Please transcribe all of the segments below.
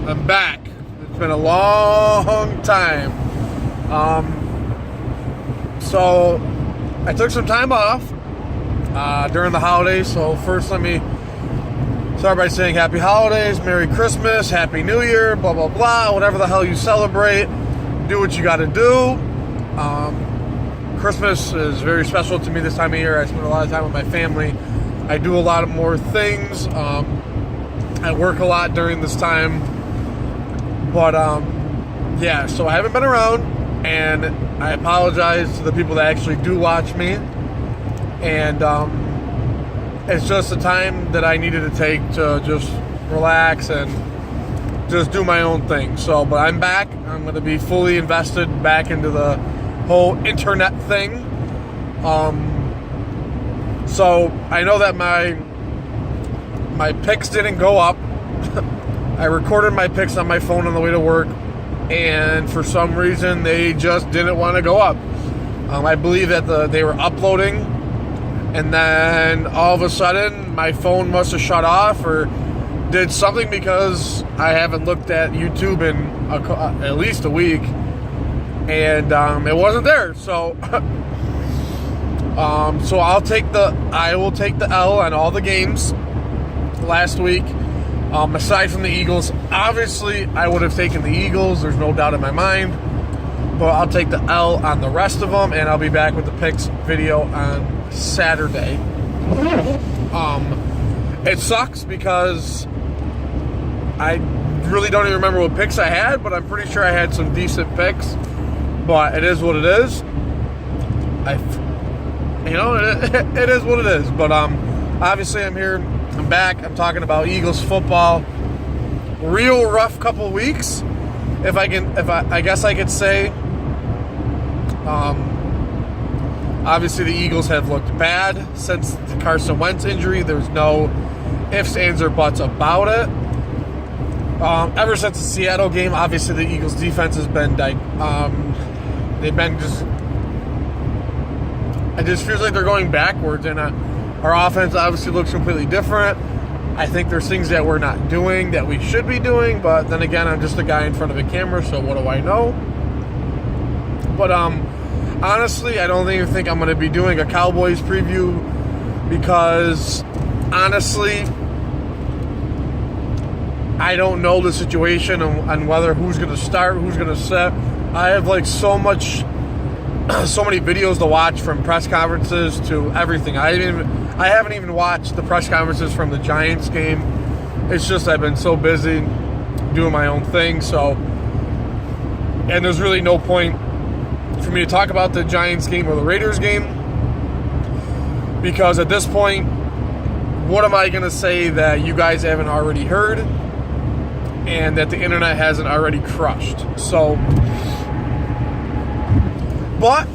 I'm back. It's been a long time. So I took some time off during the holidays. So first, let me start by saying Happy Holidays, Merry Christmas, Happy New Year, blah blah blah. Whatever the hell you celebrate, do what you got to do. Christmas is very special to me this time of year. I spend a lot of time with my family. I do a lot of more things. I work a lot during this time. But, yeah, so I haven't been around, and I apologize to the people that actually do watch me. And it's just a time that I needed to take to just relax and just do my own thing. So, but I'm back. I'm going to be fully invested back into the whole internet thing. So I know that my picks didn't go up. I recorded my picks on my phone on the way to work, and for some reason they just didn't want to go up. I believe that they were uploading, and then all of a sudden my phone must have shut off or did something, because I haven't looked at YouTube in at least a week, and it wasn't there. So so I will take the L on all the games last week. Aside from the Eagles, obviously I would have taken the Eagles. There's no doubt in my mind. But I'll take the L on the rest of them, and I'll be back with the picks video on Saturday. It sucks because I really don't even remember what picks I had, but I'm pretty sure I had some decent picks. But it is what it is. It is what it is. But obviously I'm here. I'm back. I'm talking about Eagles football. Real rough couple weeks, I guess I could say. Obviously the Eagles have looked bad since the Carson Wentz injury. There's no ifs, ands, or buts about it. Ever since the Seattle game, obviously the Eagles defense has been it just feels like they're going backwards, and our offense obviously looks completely different. I think there's things that we're not doing that we should be doing, but then again, I'm just a guy in front of a camera, so what do I know? But honestly, I don't even think I'm going to be doing a Cowboys preview, because honestly, I don't know the situation on whether who's going to start, who's going to sit. I have so many videos to watch, from press conferences to everything. I haven't even watched the press conferences from the Giants game. It's just I've been so busy doing my own thing. So, and there's really no point for me to talk about the Giants game or the Raiders game, because at this point, what am I going to say that you guys haven't already heard and that the internet hasn't already crushed? So, but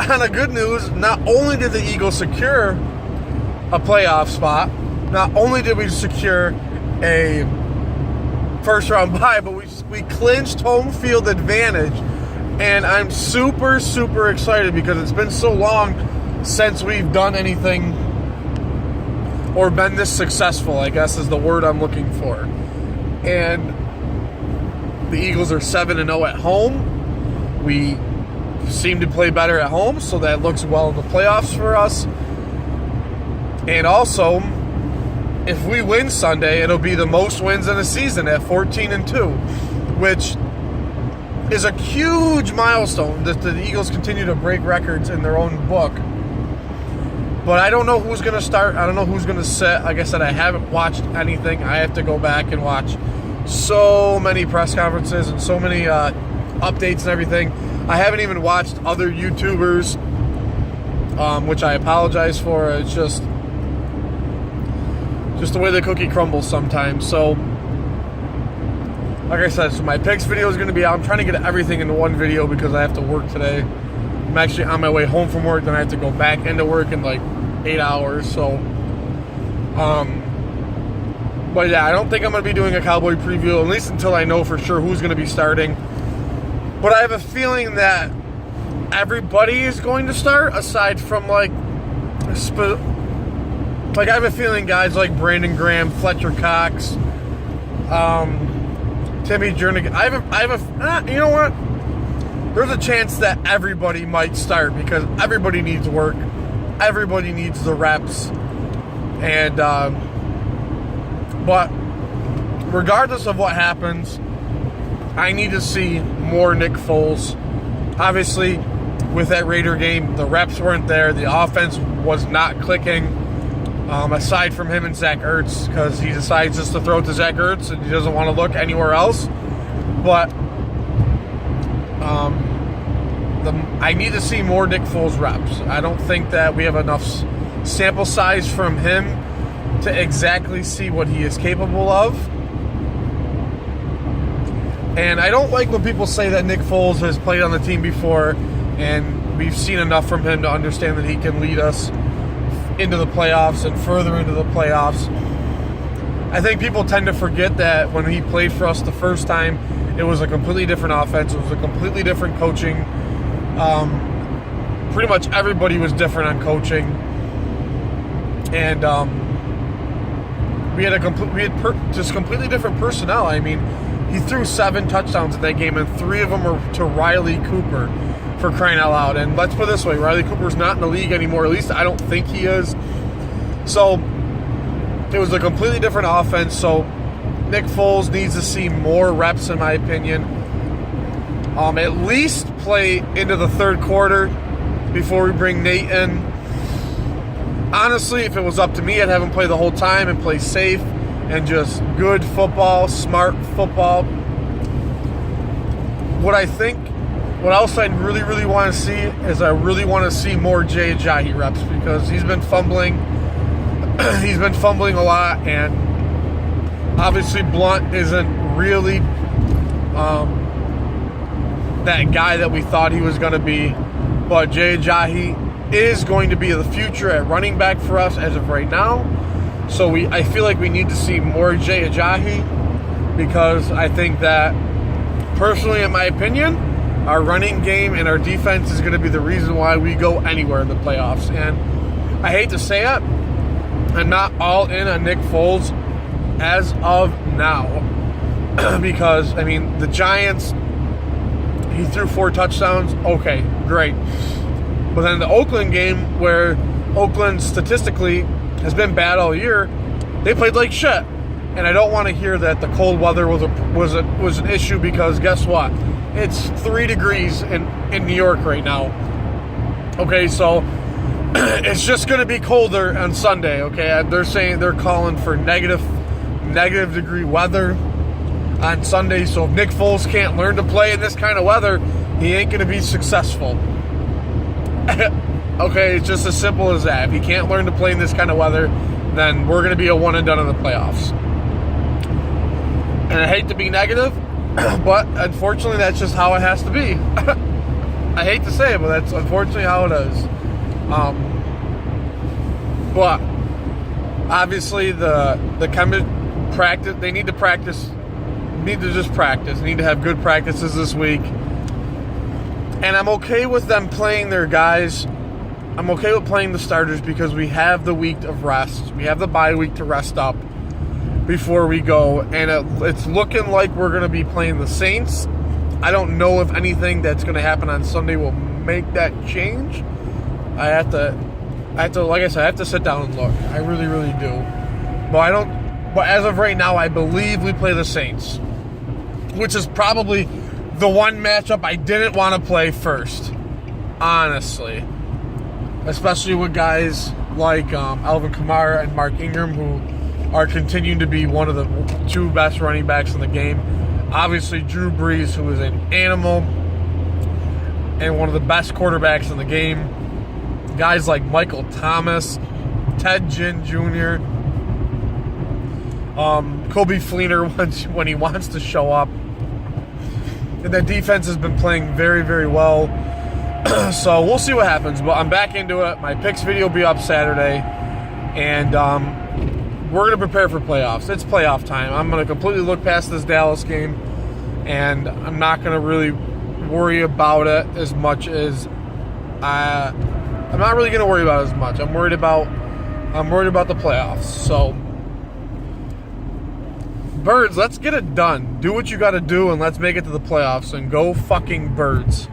on the good news, not only did the Eagles secure a playoff spot, not only did we secure a first-round bye, but we clinched home field advantage. And I'm super, super excited, because it's been so long since we've done anything or been this successful, I guess is the word I'm looking for. And the Eagles are 7-0 at home. We seem to play better at home, so that looks well in the playoffs for us. And also, if we win Sunday, it'll be the most wins in a season at 14-2, which is a huge milestone that the Eagles continue to break records in their own book. But I don't know who's going to start. I don't know who's going to sit. Like I said, I haven't watched anything. I have to go back and watch so many press conferences and so many updates and everything. I haven't even watched other YouTubers, which I apologize for. It's just the way the cookie crumbles sometimes. So, like I said, so my picks video is going to be out. I'm trying to get everything into one video because I have to work today. I'm actually on my way home from work, then I have to go back into work in 8 hours. So, but yeah, I don't think I'm going to be doing a Cowboy preview, at least until I know for sure who's going to be starting. But I have a feeling that everybody is going to start, aside from I have a feeling guys like Brandon Graham, Fletcher Cox, Timmy Jernigan. You know what? There's a chance that everybody might start because everybody needs work. Everybody needs the reps. And, but regardless of what happens, I need to see more Nick Foles. Obviously, with that Raider game, the reps weren't there. The offense was not clicking, aside from him and Zach Ertz, because he decides just to throw it to Zach Ertz and he doesn't want to look anywhere else. But I need to see more Nick Foles reps. I don't think that we have enough sample size from him to exactly see what he is capable of. And I don't like when people say that Nick Foles has played on the team before and we've seen enough from him to understand that he can lead us into the playoffs and further into the playoffs. I think people tend to forget that when he played for us the first time, it was a completely different offense. It was a completely different coaching. Pretty much everybody was different on coaching. And we had just completely different personnel. I mean, he threw 7 touchdowns in that game, and 3 of them were to Riley Cooper, for crying out loud. And let's put it this way, Riley Cooper's not in the league anymore. At least I don't think he is. So it was a completely different offense. So Nick Foles needs to see more reps, in my opinion. At least play into the third quarter before we bring Nate in. Honestly, if it was up to me, I'd have him play the whole time and play safe and just good football, smart football. What else I really, really want to see is I really want to see more Jay Ajayi reps because he's been fumbling. He's been fumbling a lot, and obviously Blunt isn't really that guy that we thought he was going to be. But Jay Ajayi is going to be the future at running back for us as of right now. So I feel like we need to see more Jay Ajayi because I think that, personally, in my opinion, our running game and our defense is going to be the reason why we go anywhere in the playoffs. And I hate to say it, I'm not all in on Nick Foles as of now because, I mean, the Giants, he threw 4 touchdowns. Okay, great. But then the Oakland game, where Oakland statistically has been bad all year, they played like shit. And I don't want to hear that the cold weather was an issue because guess what? It's 3 degrees in New York right now. Okay, so it's just going to be colder on Sunday, okay? They're calling for negative degree weather on Sunday. So if Nick Foles can't learn to play in this kind of weather, he ain't going to be successful. Okay, it's just as simple as that. If he can't learn to play in this kind of weather, then we're going to be a one and done in the playoffs. And I hate to be negative, but unfortunately that's just how it has to be. I hate to say it, but that's unfortunately how it is. But obviously the practice, they need to practice. Need to just practice. Need to have good practices this week. And I'm okay with them playing their guys. I'm okay with playing the starters because we have the week of rest. We have the bye week to rest up before we go. And it's looking like we're going to be playing the Saints. I don't know if anything that's going to happen on Sunday will make that change. I have to, like I said, I have to sit down and look. I really, really do. But as of right now, I believe we play the Saints, which is probably the one matchup I didn't want to play first, honestly. Especially with guys like Alvin Kamara and Mark Ingram, who are continuing to be one of the 2 best running backs in the game. Obviously, Drew Brees, who is an animal and one of the best quarterbacks in the game. Guys like Michael Thomas, Ted Ginn Jr., Kobe Fleener when he wants to show up. And that defense has been playing very, very well. So we'll see what happens. But I'm back into it. My picks video will be up Saturday. And we're going to prepare for playoffs. It's playoff time. I'm going to completely look past this Dallas game. And I'm not going to really worry about it as much as I'm not really going to worry about it as much. I'm worried about the playoffs. So, Birds, let's get it done. Do what you got to do, and let's make it to the playoffs, and go fucking Birds.